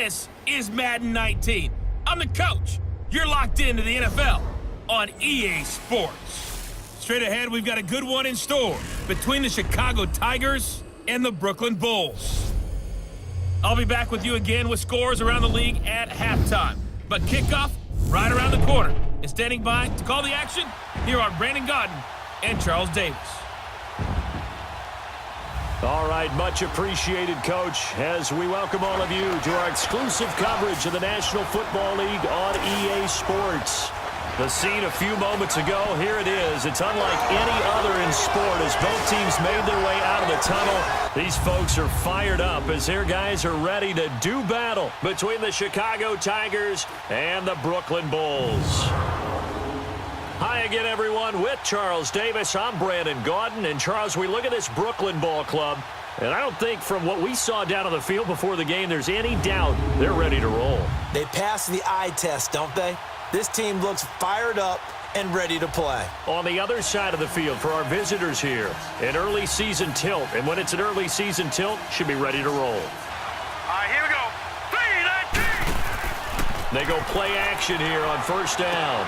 This is Madden 19. I'm the coach. You're locked into the NFL on EA Sports. Straight ahead, we've got a good one in store between the Chicago Tigers and the Brooklyn Bulls. I'll be back with you again with scores around the league at halftime. But kickoff right around the corner. And standing by to call the action, here are Brandon Godden and Charles Davis. All right, much appreciated, Coach, as we welcome all of you to our exclusive coverage of the National Football League on EA Sports. The scene a few moments ago, here it is. It's unlike any other in sport as both teams made their way out of the tunnel. These folks are fired up as their guys are ready to do battle between the Chicago Tigers and the Brooklyn Bulls. Hi again, everyone. With Charles Davis, I'm Brandon Godden. And, Charles, we look at this Brooklyn ball club, and I don't think from what we saw down on the field before the game there's any doubt they're ready to roll. They passed the eye test, don't they? This team looks fired up and ready to play. On the other side of the field for our visitors here, an early season tilt. And when it's an early season tilt, should be ready to roll. All right, here we go. 3-19. They go play action here on first down.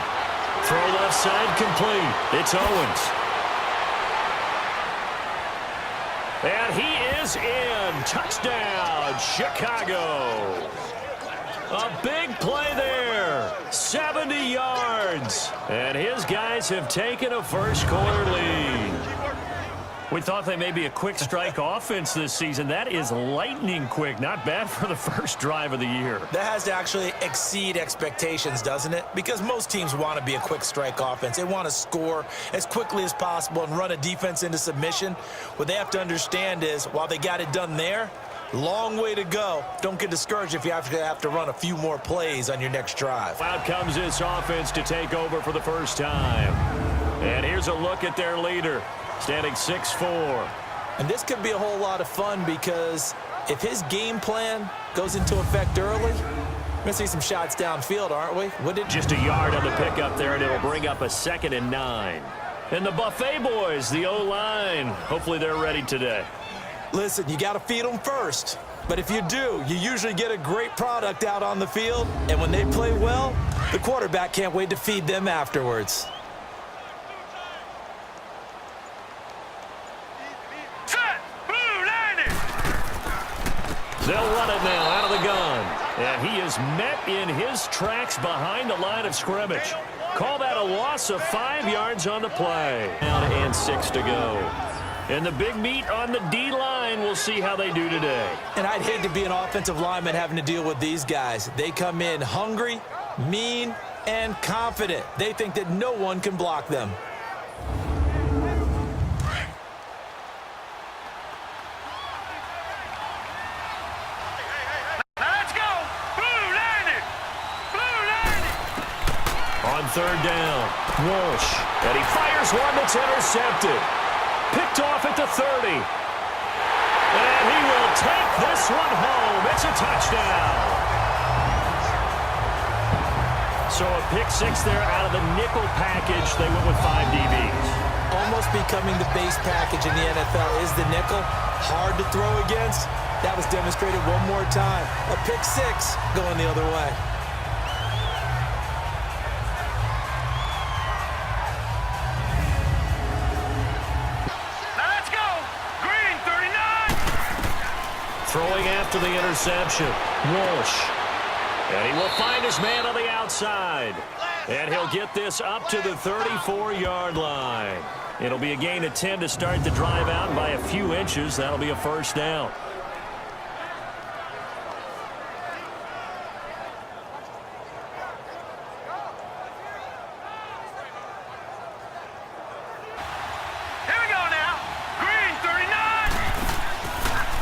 Throw left side complete. It's Owens. And he is in. Touchdown, Chicago. A big play there. 70 yards. And his guys have taken a first quarter lead. We thought they may be a quick strike offense this season. That is lightning quick. Not bad for the first drive of the year. That has to actually exceed expectations, doesn't it? Because most teams want to be a quick strike offense. They want to score as quickly as possible and run a defense into submission. What they have to understand is, while they got it done there, long way to go. Don't get discouraged if you actually have to run a few more plays on your next drive. Out comes this offense to take over for the first time. And here's a look at their leader, standing 6'4". And this could be a whole lot of fun because if his game plan goes into effect early, we're going to see some shots downfield, aren't we? Just a yard on the pickup there, and it'll bring up a 2nd and 9. And the Buffet boys, the O-line, hopefully they're ready today. Listen, you got to feed them first. But if you do, you usually get a great product out on the field. And when they play well, the quarterback can't wait to feed them afterwards. They'll run it now out of the gun. And he is met in his tracks behind the line of scrimmage. Call that a loss of 5 yards on the play. Down and 6 to go. And the big meat on the D-line, we'll see how they do today. And I'd hate to be an offensive lineman having to deal with these guys. They come in hungry, mean, and confident. They think that no one can block them. On third down, Walsh. And he fires one that's intercepted. Picked off at the 30. And he will take this one home. It's a touchdown. So a pick 6 there out of the nickel package. They went with 5 DBs. Almost becoming the base package in the NFL is the nickel. Hard to throw against. That was demonstrated one more time. A pick 6 going the other way. Throwing after the interception, Walsh. And he will find his man on the outside. And he'll get this up to the 34-yard line. It'll be a gain of 10 to start the drive out, and by a few inches, that'll be a first down.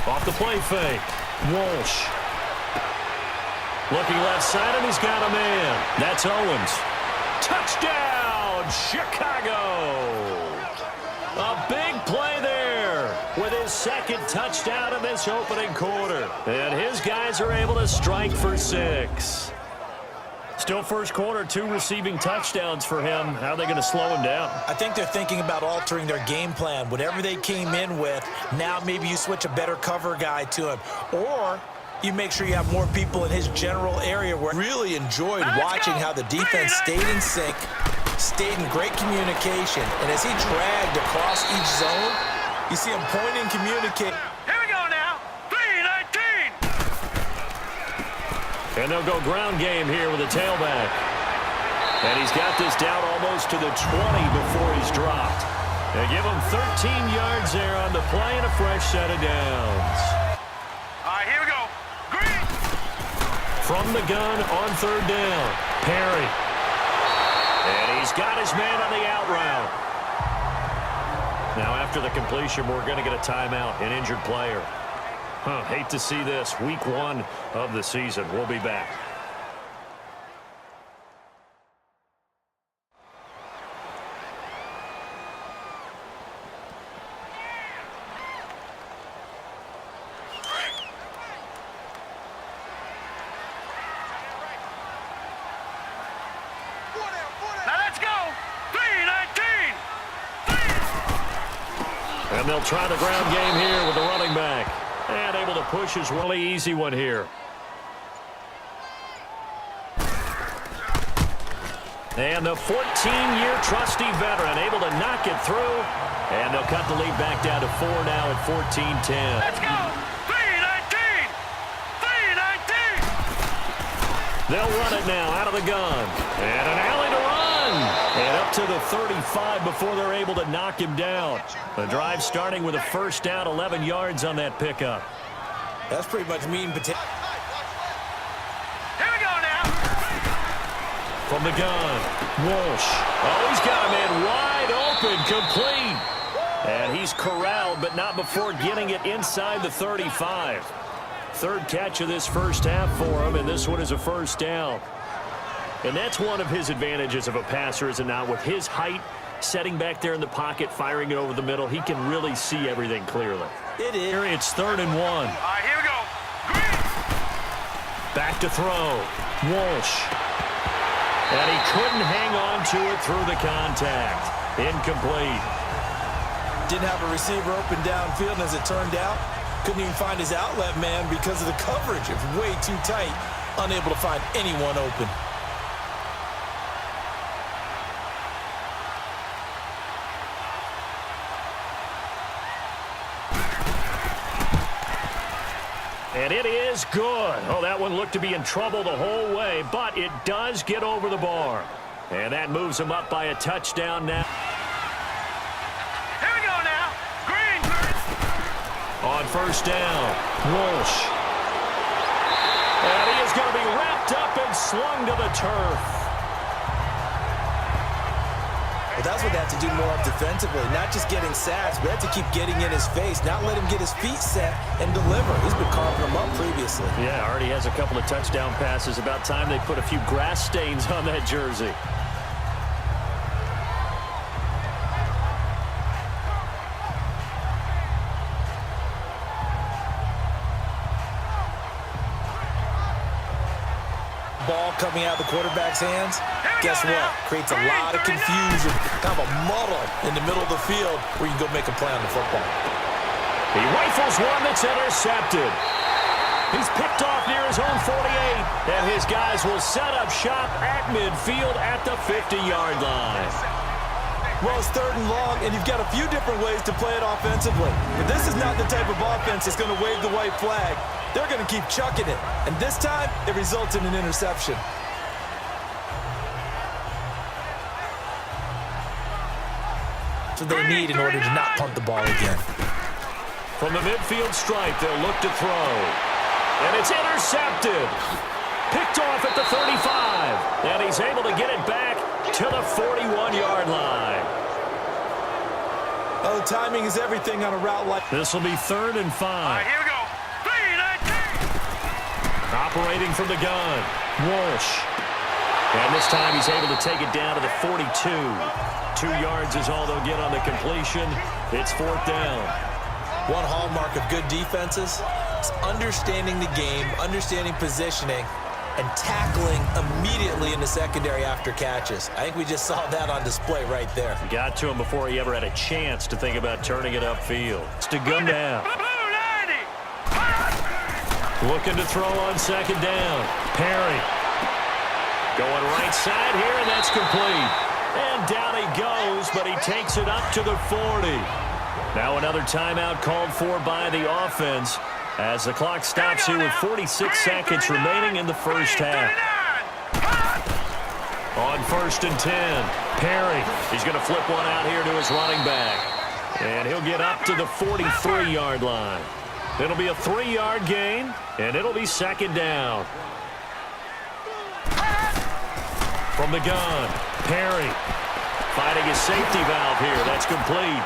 Off the play fake, Walsh. Looking left side, and he's got a man. That's Owens. Touchdown, Chicago! A big play there with his 2nd touchdown in this opening quarter. And his guys are able to strike for 6. Still first quarter, 2 receiving touchdowns for him. How are they going to slow him down? I think they're thinking about altering their game plan. Whatever they came in with, now maybe you switch a better cover guy to him. Or You make sure you have more people in his general area where I really enjoyed watching how the defense stayed in sync, stayed in great communication, and as he dragged across each zone, you see him pointing, communicate. Here we go now. 3-19. And they'll go ground game here with a tailback. And he's got this down almost to the 20 before he's dropped. They give him 13 yards there on the play and a fresh set of downs. All right, here we go. Green. From the gun on third down, Perry. And he's got his man on the out route. Now after the completion, we're going to get a timeout, an injured player. Hate to see this. Week 1 of the season. We'll be back. Now let's go. 3-19. And they'll try the ground game here with the running back. And able to push his really easy one here. And the 14-year trusty veteran able to knock it through. And they'll cut the lead back down to 4 now at 14-10. Let's go. 3-19. 3-19. They'll run it now out of the gun. And an alley to run. And up to the 35 before they're able to knock him down. The drive starting with a first down, 11 yards on that pickup. That's pretty much meat and potato. Here we go now. From the gun, Walsh. Oh, he's got a man wide open, complete. And he's corralled, but not before getting it inside the 35. Third catch of this first half for him, and this one is a first down. And that's one of his advantages of a passer, is it not? With his height, setting back there in the pocket, firing it over the middle, he can really see everything clearly. It is. Here it's 3rd and 1. All right, here we go. Green. Back to throw. Walsh. And he couldn't hang on to it through the contact. Incomplete. Didn't have a receiver open downfield, and as it turned out, couldn't even find his outlet man because of the coverage. It was way too tight. Unable to find anyone open. And it is good. Oh, that one looked to be in trouble the whole way, but it does get over the bar. And that moves him up by a touchdown now. Here we go now. Green. On first down, Walsh. And he is going to be wrapped up and slung to the turf. But that's what they have to do more of defensively, not just getting sacks, but have to keep getting in his face, not let him get his feet set and deliver. He's been carving them up previously. Yeah, already has a couple of touchdown passes. About time they put a few grass stains on that jersey. Ball coming out of the quarterback's hands. Guess what? Creates a lot of confusion, kind of a muddle in the middle of the field where you can go make a play on the football. He rifles one that's intercepted. He's picked off near his own 48, and his guys will set up shop at midfield at the 50-yard line. Well, it's 3rd and long, and you've got a few different ways to play it offensively. But this is not the type of offense that's going to wave the white flag. They're going to keep chucking it. And this time, it results in an interception. That's what they need in order to not punt the ball again. From the midfield stripe, they'll look to throw. And it's intercepted. Picked off at the 35. And he's able to get it back to the 41-yard line. Oh, timing is everything on a route like this. Will be 3rd and 5. All right, here we go. 3-19. Operating from the gun, Walsh. And this time he's able to take it down to the 42. 2 yards is all they'll get on the completion. It's 4th down. One hallmark of good defenses is understanding the game, understanding positioning, and tackling immediately in the secondary after catches. I think we just saw that on display right there. Got to him before he ever had a chance to think about turning it upfield. It's to go now. Looking to throw on second down. Perry. Going right side here, and that's complete. And down he goes, but he takes it up to the 40. Now another timeout called for by the offense as the clock stops here with 46 seconds remaining in the first half. On 1st and 10, Perry. He's going to flip one out here to his running back. And he'll get up to the 43-yard line. It'll be a 3-yard gain, and it'll be second down. From the gun, Perry finding his safety valve here. That's complete.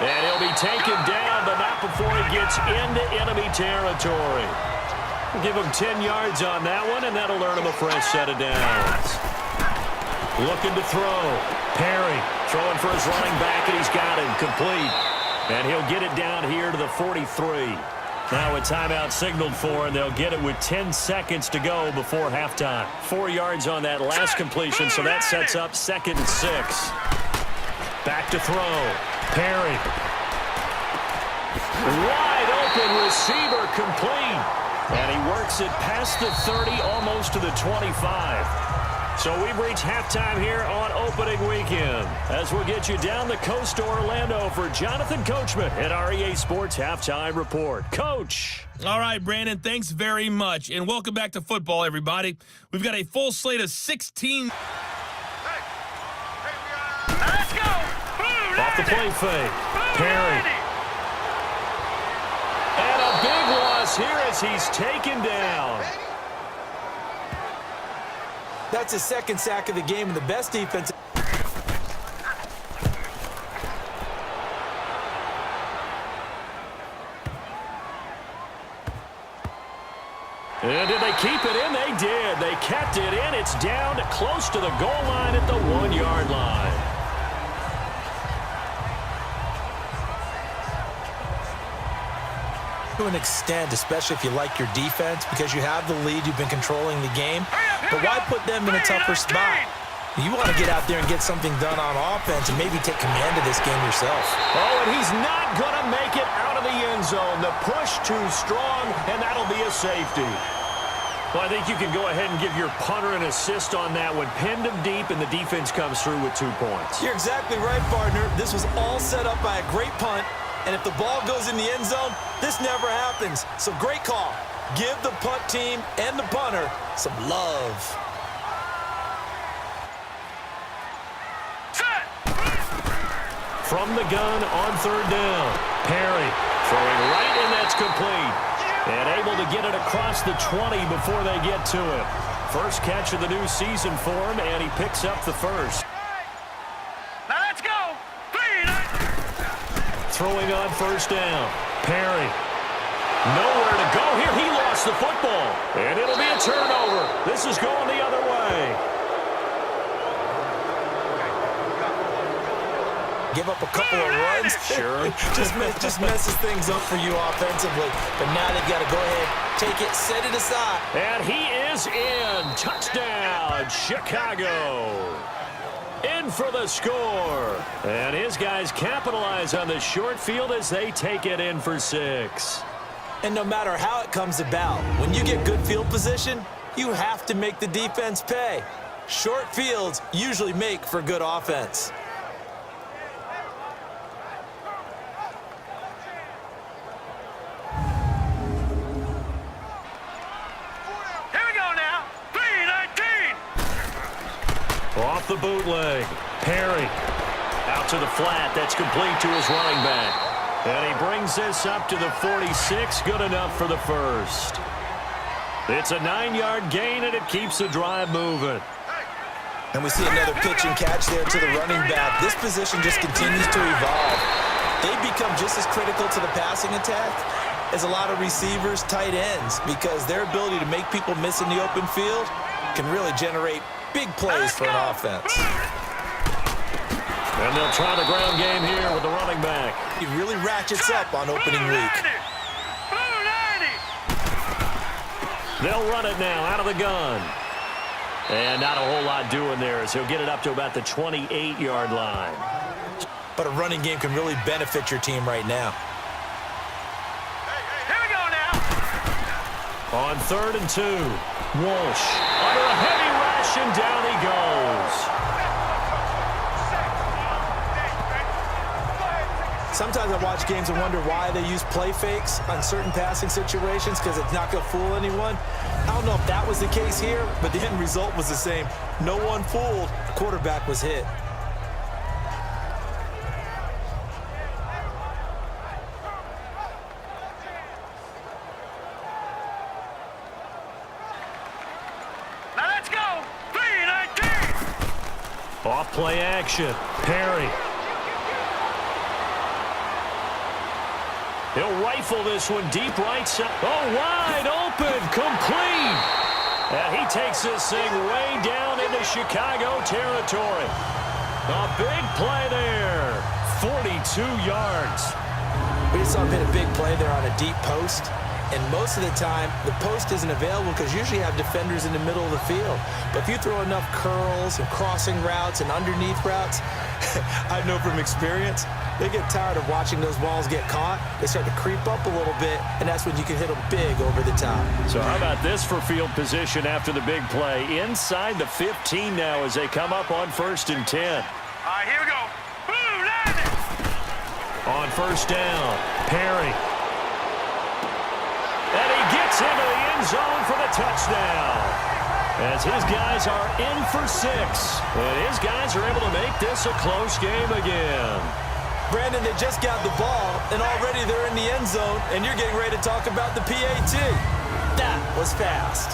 And he'll be taken down, but not before he gets into enemy territory. We'll give him 10 yards on that one, and that'll earn him a fresh set of downs. Looking to throw. Perry throwing for his running back, and he's got him complete. And he'll get it down here to the 43. Now a timeout signaled for, and they'll get it with 10 seconds to go before halftime. 4 yards on that last completion, so that sets up 2nd and 6. Back to throw. Perry. Wide open receiver complete. And he works it past the 30, almost to the 25. So we've reached halftime here on opening weekend as we'll get you down the coast to Orlando for Jonathan Coachman at our EA Sports Halftime Report. Coach. All right, Brandon, thanks very much. And welcome back to football, everybody. We've got a full slate of 16. Let's go. Off the play fake. Perry. And a big loss here as he's taken down. That's his 2nd sack of the game, and the best defense. And did they keep it in? They did. They kept it in. It's down to close to the goal line at the 1-yard line. To an extent, especially if you like your defense, because you have the lead, you've been controlling the game. But why put them in a tougher spot? You want to get out there and get something done on offense and maybe take command of this game yourself. Oh, and he's not going to make it out of the end zone. The push too strong, and that'll be a safety. Well, I think you can go ahead and give your punter an assist on that one. Pinned him deep, and the defense comes through with 2 points. You're exactly right, partner. This was all set up by a great punt. And if the ball goes in the end zone, this never happens. So great call. Give the punt team and the punter some love. Set. From the gun on 3rd down. Perry throwing right, and that's complete. And able to get it across the 20 before they get to it. First catch of the new season for him, and he picks up the first. Now let's go. 3. Throwing on 1st down. Perry. Nowhere to go here. He lost the football. And it'll be a turnover. This is going the other way. Give up a couple of runs. Sure. just messes things up for you offensively. But now they've got to go ahead, take it, set it aside. And he is in. Touchdown, Chicago. In for the score. And his guys capitalize on the short field as they take it in for 6. And no matter how it comes about, when you get good field position, you have to make the defense pay. Short fields usually make for good offense. Here we go now. 3:19. Off the bootleg. Perry. Out to the flat. That's complete to his running back. And he brings this up to the 46. Good enough for the first. It's a 9-yard gain, and it keeps the drive moving. And we see another pitch and catch there to the running back. This position just continues to evolve. They become just as critical to the passing attack as a lot of receivers, tight ends, because their ability to make people miss in the open field can really generate big plays for an offense. And they'll try the ground game here with the running back. He really ratchets up on opening week. Blue 90. They'll run it now out of the gun. And not a whole lot doing there as he'll get it up to about the 28-yard line. But a running game can really benefit your team right now. Here we go now. On 3rd and 2. Walsh under a heavy rush, and down he goes. Sometimes I watch games and wonder why they use play fakes on certain passing situations, because it's not going to fool anyone. I don't know if that was the case here, but the end result was the same. No one fooled. The quarterback was hit. Now let's go. 3-19. Off play action. Perry. He'll rifle this one deep right side. Oh, wide open, complete. And he takes this thing way down into Chicago territory. A big play there. 42 yards. We just saw him hit a big play there on a deep post. And most of the time, the post isn't available because usually you have defenders in the middle of the field. But if you throw enough curls and crossing routes and underneath routes, I know from experience, they get tired of watching those balls get caught. They start to creep up a little bit, and that's when you can hit them big over the top. So how about this for field position after the big play? Inside the 15 now as they come up on 1st and 10. All right, here we go. Boom, land it. On 1st down, Perry. And he gets into the end zone for the touchdown. As his guys are in for 6. And his guys are able to make this a close game again. Brandon, they just got the ball, and already they're in the end zone, and you're getting ready to talk about the PAT. That was fast.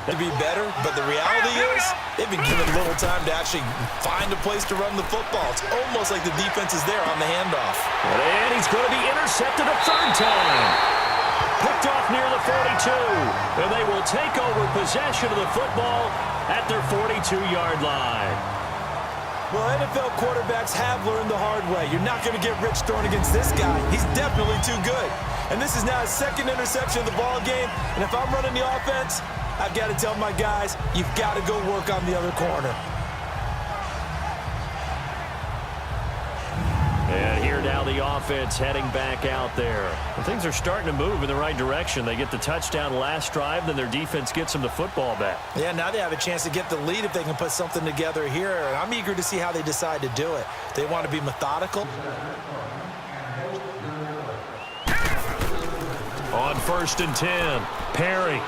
To be better, but the reality is they've been given little time to actually find a place to run the football. It's almost like the defense is there on the handoff. And he's going to be intercepted a 3rd time. Picked off near the 42, and they will take over possession of the football at their 42-yard line. Well, NFL quarterbacks have learned the hard way. You're not going to get rich throwing against this guy. He's definitely too good. And this is now his 2nd interception of the ball game, and if I'm running the offense, I've got to tell my guys, you've got to go work on the other corner. And here now the offense heading back out there. Well, things are starting to move in the right direction. They get the touchdown last drive, then their defense gets them the football back. Yeah, now they have a chance to get the lead if they can put something together here. And I'm eager to see how they decide to do it. They want to be methodical. On 1st and 10, Perry.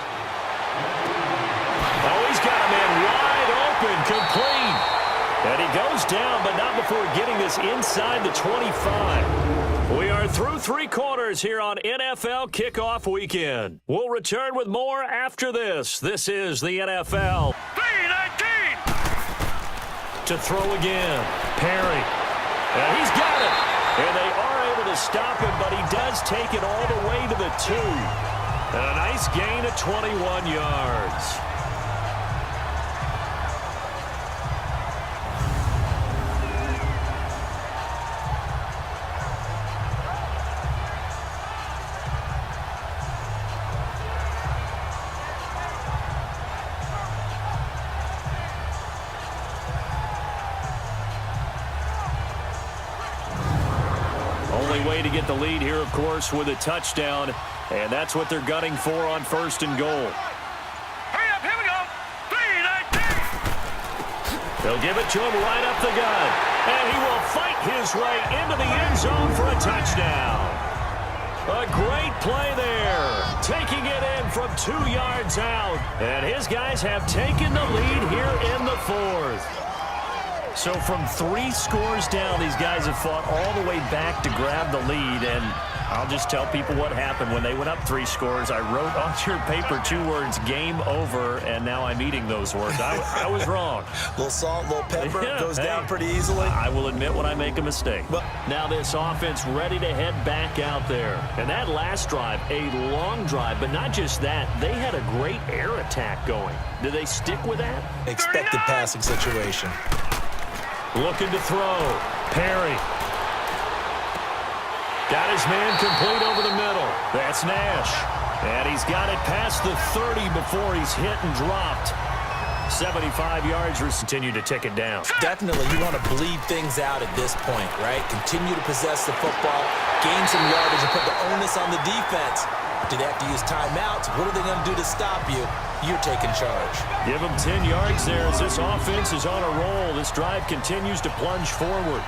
Oh, he's got a man wide open, complete. And he goes down, but not before getting this inside the 25. We are through 3 quarters here on NFL Kickoff Weekend. We'll return with more after this. This is the NFL. 3-19. To throw again, Perry. And he's got it. And they are able to stop him, but he does take it all the way to the 2. And a nice gain of 21 yards. Way to get the lead here, of course, with a touchdown, and that's what they're gunning for on 1st and goal. Hurry up, here we go. 3-19. They'll give it to him right up the gut, and he will fight his way into the end zone for a touchdown. A great play there, taking it in from 2 yards out, and his guys have taken the lead here in the 4th. So from 3 scores down, these guys have fought all the way back to grab the lead, and I'll just tell people what happened when they went up 3 scores. I wrote on your paper 2 words, game over, and now I'm eating those words. I was wrong. A little salt, a little pepper, Yeah, goes down hey, pretty easily. I will admit when I make a mistake. But now this offense ready to head back out there. And that last drive, a long drive, but not just that. They had a great air attack going. Do they stick with that? Expected passing situation. Looking to throw. Perry. Got his man complete over the middle. That's Nash. And he's got it past the 30 before he's hit and dropped. 75 yards. Continue to tick it down. Definitely, you want to bleed things out at this point, right? Continue to possess the football, gain some yardage, and put the onus on the defense. Do they have to use timeouts? What are they going to do to stop you? You're taking charge. Give them 10 yards there as this offense is on a roll. This drive continues to plunge forward.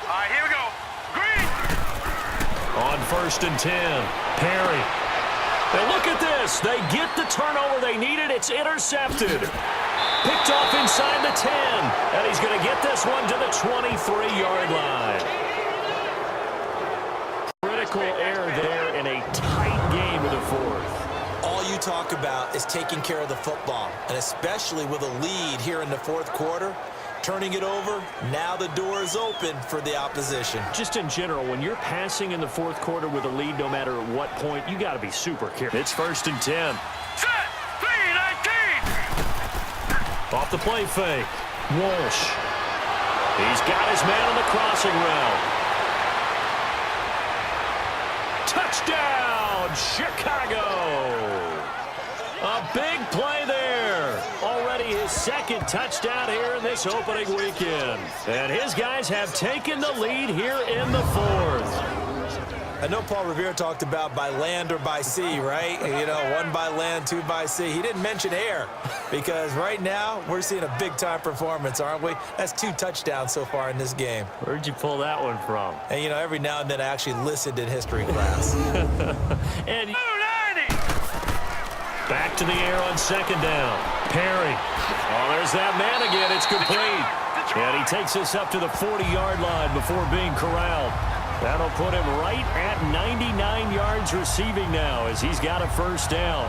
All right, here we go. Green. On 1st and 10, Perry. And look at this. They get the turnover they needed. It's intercepted. Picked off inside the 10. And he's going to get this one to the 23-yard line. Critical error there in a tight game of the fourth. All you talk about is taking care of the football, and especially with a lead here in the fourth quarter, turning it over, now the door is open for the opposition. Just in general, when you're passing in the fourth quarter with a lead, no matter at what point, you got to be super careful. It's 1st and 10. Set. 3-19. Off the play fake. Walsh. He's got his man on the crossing route. Touchdown, Chicago! A big play there. Already his second touchdown here in this opening weekend. And his guys have taken the lead here in the fourth. I know Paul Revere talked about by land or by sea, right? You know, 1 by land, 2 by sea. He didn't mention air because right now we're seeing a big-time performance, aren't we? That's 2 touchdowns so far in this game. Where'd you pull that one from? And, you know, every now and then I actually listened in history class. And 2-90. back to the air on 2nd down. Perry. Oh, there's that man again. It's complete. And he takes us up to the 40-yard line before being corralled. That'll put him right at 99 yards receiving now as he's got a 1st down.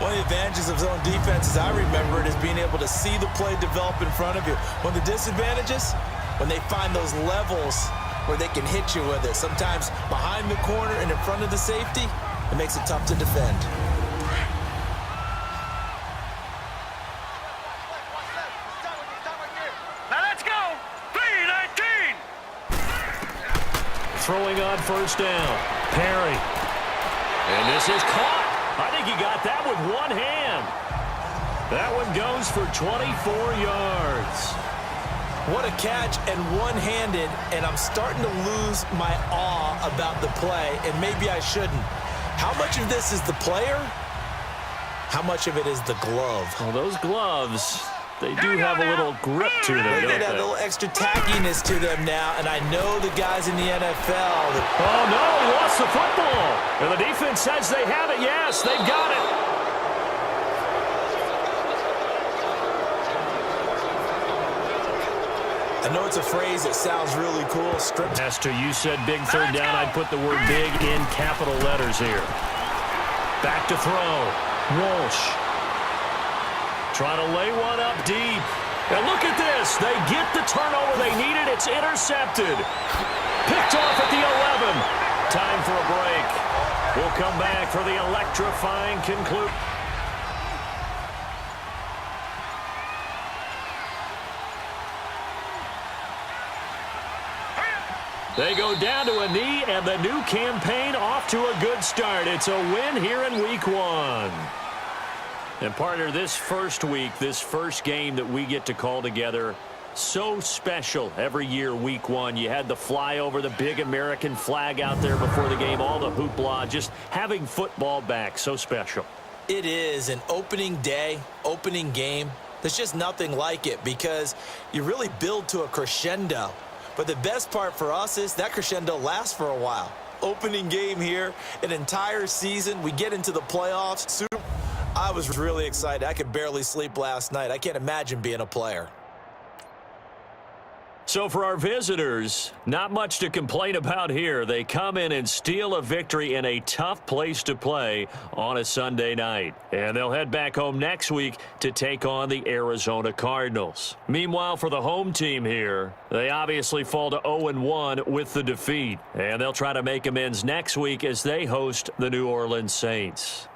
One of the advantages of zone defense, as I remember it, is being able to see the play develop in front of you. One of the disadvantages, when they find those levels where they can hit you with it. Sometimes behind the corner and in front of the safety, it makes it tough to defend. Now let's go. 3-19. Throwing on 1st down. Perry. And this is caught. I think he got that with one hand. That one goes for 24 yards. What a catch, and one-handed, and I'm starting to lose my awe about the play, and maybe I shouldn't. How much of this is the player? How much of it is the glove? Well, those gloves, they do have a little grip to them, They don't got a they? little extra tackiness to them now, and I know the guys in the NFL. Oh, no, he lost the football. And the defense says they have it. Yes, they've got it. I know it's a phrase that sounds really cool. Stripped. Esther, you said big 3rd down. I'd put the word big in capital letters here. Back to throw. Walsh. Trying to lay one up deep. And look at this. They get the turnover they needed. It's intercepted. Picked off at the 11. Time for a break. We'll come back for the electrifying conclusion. They go down to a knee, and the new campaign off to a good start. It's a win here in Week 1. And, partner, this first week, this first game that we get to call together, so special every year, Week 1. You had the flyover, the big American flag out there before the game, all the hoopla, just having football back, so special. It is an opening day, opening game. There's just nothing like it because you really build to a crescendo. But the best part for us is that crescendo lasts for a while. Opening game here, an entire season. We get into the playoffs. I was really excited. I could barely sleep last night. I can't imagine being a player. So for our visitors, not much to complain about here. They come in and steal a victory in a tough place to play on a Sunday night. And they'll head back home next week to take on the Arizona Cardinals. Meanwhile, for the home team here, they obviously fall to 0-1 with the defeat. And they'll try to make amends next week as they host the New Orleans Saints.